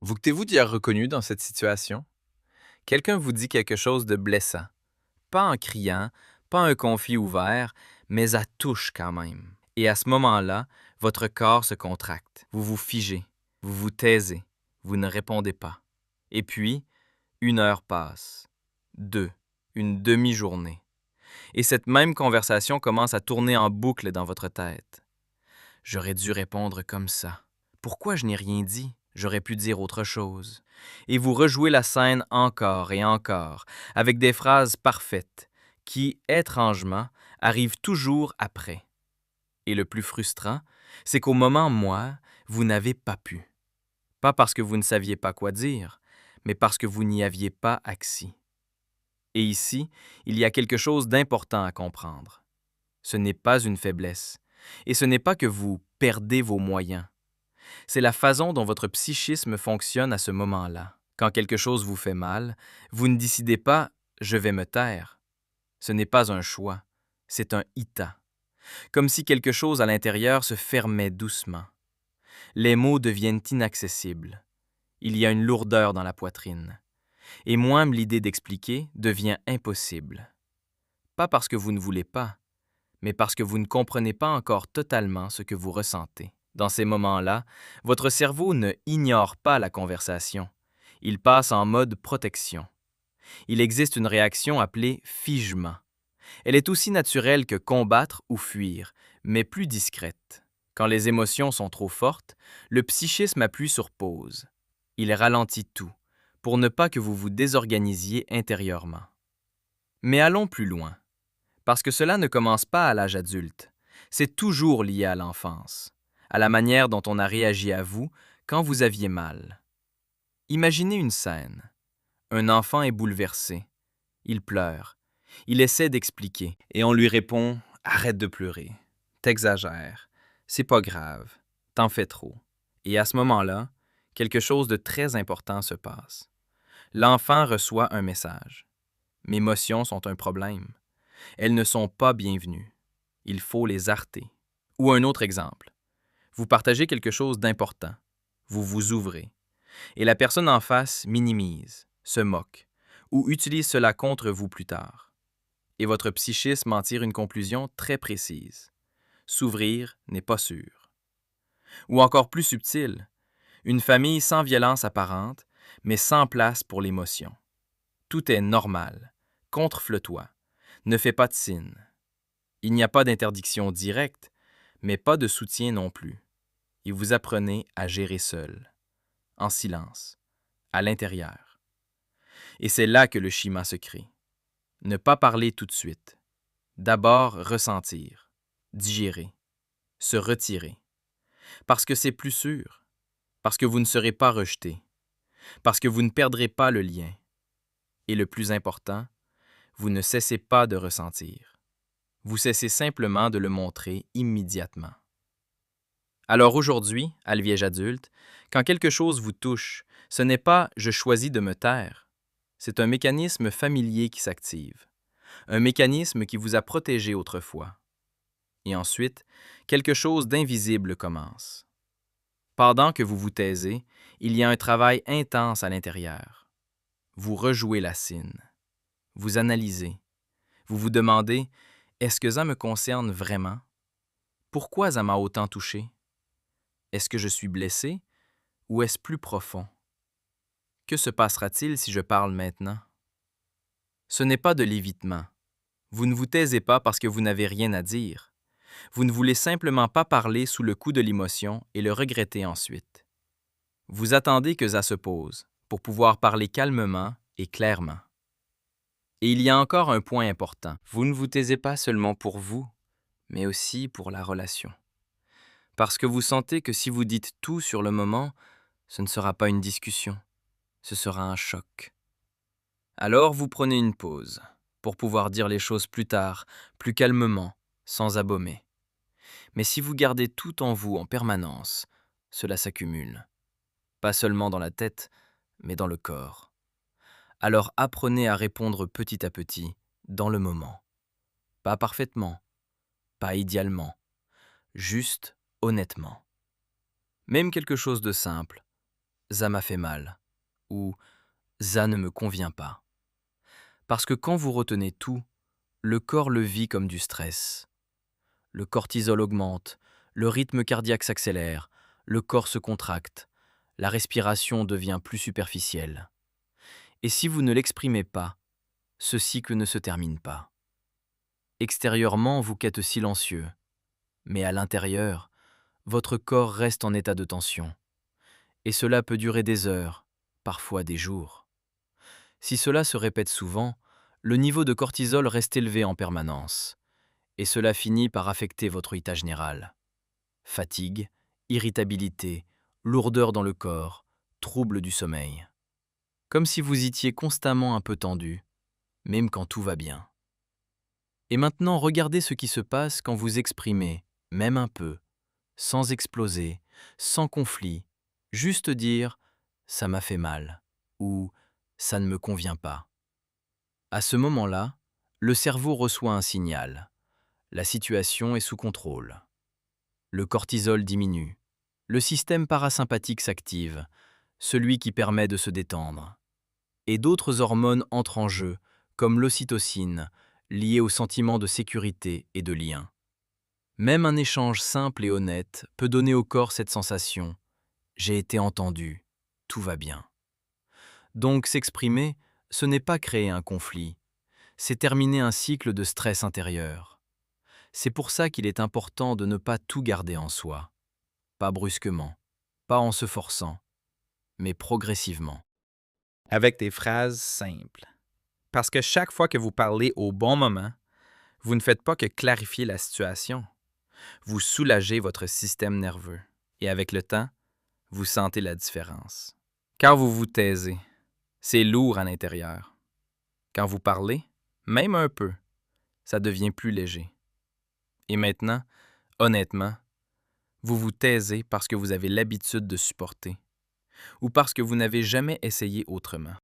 Vous t'es-vous déjà reconnu dans cette situation? Quelqu'un vous dit quelque chose de blessant. Pas en criant, pas un conflit ouvert, mais à touche quand même. Et à ce moment-là, votre corps se contracte. Vous vous figez, vous vous taisez, vous ne répondez pas. Et puis, 1 heure passe, 2, une demi-journée. Et cette même conversation commence à tourner en boucle dans votre tête. J'aurais dû répondre comme ça. Pourquoi je n'ai rien dit? J'aurais pu dire autre chose. Et vous rejouez la scène encore et encore, avec des phrases parfaites, qui, étrangement, arrivent toujours après. Et le plus frustrant, c'est qu'au moment moi, vous n'avez pas pu. Pas parce que vous ne saviez pas quoi dire, mais parce que vous n'y aviez pas accès. Et ici, il y a quelque chose d'important à comprendre. Ce n'est pas une faiblesse, et ce n'est pas que vous perdez vos moyens. C'est la façon dont votre psychisme fonctionne à ce moment-là. Quand quelque chose vous fait mal, vous ne décidez pas « je vais me taire ». Ce n'est pas un choix, c'est un hiata. Comme si quelque chose à l'intérieur se fermait doucement. Les mots deviennent inaccessibles. Il y a une lourdeur dans la poitrine. Et même l'idée d'expliquer devient impossible. Pas parce que vous ne voulez pas, mais parce que vous ne comprenez pas encore totalement ce que vous ressentez. Dans ces moments-là, votre cerveau ne ignore pas la conversation. Il passe en mode protection. Il existe une réaction appelée figement. Elle est aussi naturelle que combattre ou fuir, mais plus discrète. Quand les émotions sont trop fortes, le psychisme appuie sur pause. Il ralentit tout, pour ne pas que vous vous désorganisiez intérieurement. Mais allons plus loin. Parce que cela ne commence pas à l'âge adulte. C'est toujours lié à l'enfance, à la manière dont on a réagi à vous quand vous aviez mal. Imaginez une scène. Un enfant est bouleversé. Il pleure. Il essaie d'expliquer. Et on lui répond « Arrête de pleurer. T'exagères. C'est pas grave. T'en fais trop. » Et à ce moment-là, quelque chose de très important se passe. L'enfant reçoit un message. Mes émotions sont un problème. Elles ne sont pas bienvenues. Il faut les arrêter. Ou un autre exemple. Vous partagez quelque chose d'important. Vous vous ouvrez. Et la personne en face minimise, se moque, ou utilise cela contre vous plus tard. Et votre psychisme en tire une conclusion très précise. S'ouvrir n'est pas sûr. Ou encore plus subtil, une famille sans violence apparente, mais sans place pour l'émotion. Tout est normal. Contrefle-toi. Ne fais pas de signe. Il n'y a pas d'interdiction directe, mais pas de soutien non plus. Et vous apprenez à gérer seul, en silence, à l'intérieur. Et c'est là que le schéma se crée. Ne pas parler tout de suite. D'abord ressentir, digérer, se retirer. Parce que c'est plus sûr, parce que vous ne serez pas rejeté, parce que vous ne perdrez pas le lien. Et le plus important, vous ne cessez pas de ressentir. Vous cessez simplement de le montrer immédiatement. Alors aujourd'hui, à l'âge adulte, quand quelque chose vous touche, ce n'est pas « je choisis de me taire ». C'est un mécanisme familier qui s'active, un mécanisme qui vous a protégé autrefois. Et ensuite, quelque chose d'invisible commence. Pendant que vous vous taisez, il y a un travail intense à l'intérieur. Vous rejouez la scène. Vous analysez. Vous vous demandez « est-ce que ça me concerne vraiment? Pourquoi ça m'a autant touché? Est-ce que je suis blessé ou est-ce plus profond? Que se passera-t-il si je parle maintenant? » Ce n'est pas de l'évitement. Vous ne vous taisez pas parce que vous n'avez rien à dire. Vous ne voulez simplement pas parler sous le coup de l'émotion et le regretter ensuite. Vous attendez que ça se pose pour pouvoir parler calmement et clairement. Et il y a encore un point important. Vous ne vous taisez pas seulement pour vous, mais aussi pour la relation. Parce que vous sentez que si vous dites tout sur le moment, ce ne sera pas une discussion, ce sera un choc. Alors vous prenez une pause pour pouvoir dire les choses plus tard, plus calmement, sans abaumer. Mais si vous gardez tout en vous en permanence, cela s'accumule. Pas seulement dans la tête, mais dans le corps. Alors apprenez à répondre petit à petit, dans le moment. Pas parfaitement, pas idéalement, juste honnêtement. Même quelque chose de simple. ça m'a fait mal ou ça ne me convient pas. Parce que quand vous retenez tout, le corps le vit comme du stress. Le cortisol augmente, le rythme cardiaque s'accélère, le corps se contracte, la respiration devient plus superficielle. Et si vous ne l'exprimez pas, ce cycle ne se termine pas. Extérieurement, vous qu'êtes silencieux, mais à l'intérieur, votre corps reste en état de tension. Et cela peut durer des heures, parfois des jours. Si cela se répète souvent, le niveau de cortisol reste élevé en permanence, et cela finit par affecter votre état général. Fatigue, irritabilité, lourdeur dans le corps, troubles du sommeil. Comme si vous étiez constamment un peu tendu, même quand tout va bien. Et maintenant, regardez ce qui se passe quand vous exprimez, même un peu, sans exploser, sans conflit, juste dire « ça m'a fait mal » ou « ça ne me convient pas ». À ce moment-là, le cerveau reçoit un signal. La situation est sous contrôle. Le cortisol diminue. Le système parasympathique s'active, celui qui permet de se détendre. Et d'autres hormones entrent en jeu, comme l'ocytocine, liée au sentiment de sécurité et de lien. Même un échange simple et honnête peut donner au corps cette sensation « j'ai été entendu, tout va bien ». Donc s'exprimer, ce n'est pas créer un conflit, c'est terminer un cycle de stress intérieur. C'est pour ça qu'il est important de ne pas tout garder en soi. Pas brusquement, pas en se forçant, mais progressivement. Avec des phrases simples. Parce que chaque fois que vous parlez au bon moment, vous ne faites pas que clarifier la situation. Vous soulagez votre système nerveux. Et avec le temps, vous sentez la différence. Quand vous vous taisez, c'est lourd à l'intérieur. Quand vous parlez, même un peu, ça devient plus léger. Et maintenant, honnêtement, vous vous taisez parce que vous avez l'habitude de supporter ou parce que vous n'avez jamais essayé autrement.